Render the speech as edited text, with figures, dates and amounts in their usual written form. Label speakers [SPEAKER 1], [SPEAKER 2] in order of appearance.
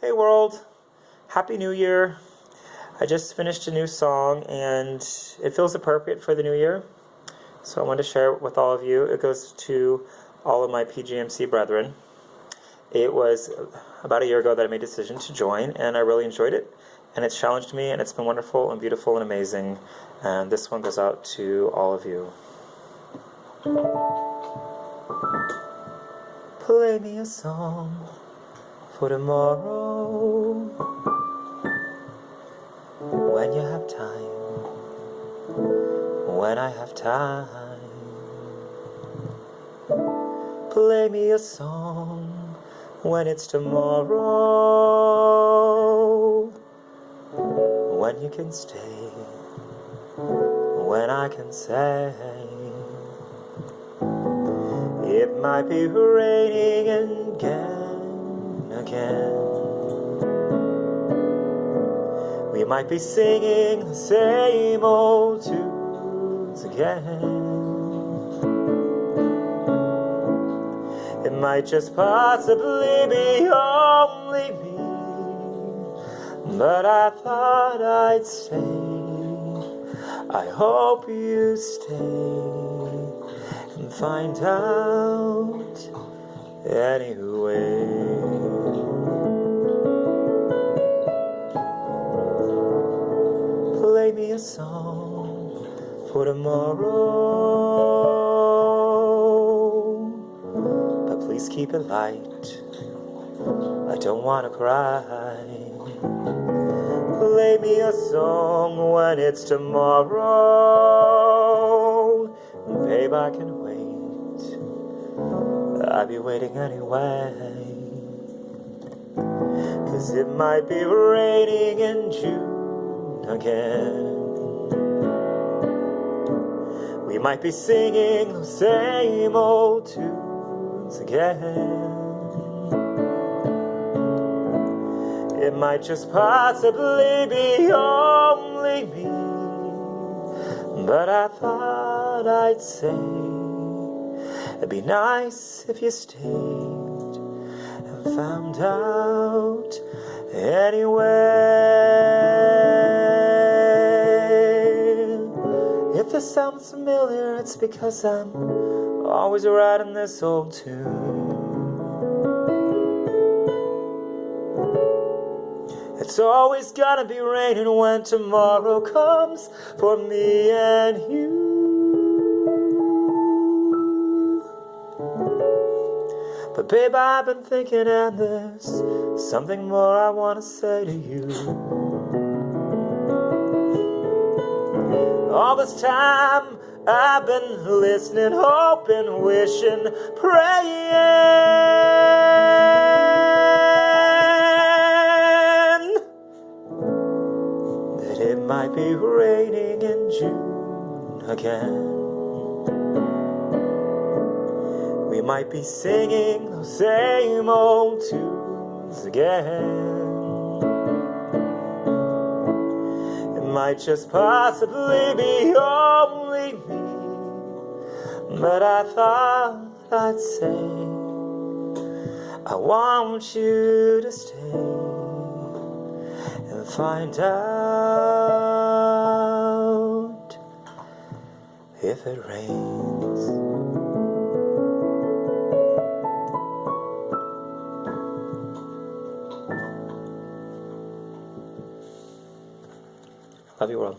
[SPEAKER 1] Hey world, Happy New Year. I just finished a new song and it feels appropriate for the new year. So I wanted to share it with all of you. It goes to all of my PGMC brethren. It was about a year ago that I made a decision to join and I really enjoyed it. And it's challenged me and it's been wonderful and beautiful and amazing. And this one goes out to all of you. Play me a song for tomorrow, when you have time, when I have time. Play me a song when it's tomorrow, when you can stay, when I can say. It might be raining again. We might be singing the same old tunes again. It might just possibly be only me, but I thought I'd stay. I hope you stay and find out anyway. Play me a song for tomorrow, but please keep it light. I don't want to cry. Play me a song when it's tomorrow. Babe, I can wait. I'll be waiting anyway. 'Cause it might be raining in June again. We might be singing the same old tunes again. It might just possibly be only me, but I thought I'd say it'd be nice if you stayed and found out anyway. If this sounds familiar, it's because I'm always writing this old tune. It's always gonna be raining when tomorrow comes for me and you. But babe, I've been thinking, and there's something more I want to say to you. All this time I've been listening, hoping, wishing, praying that it might be raining in June again. We might be singing the same old tunes again. It might just possibly be only me, but I thought I'd say I want you to stay and find out if it rains. Love you, world.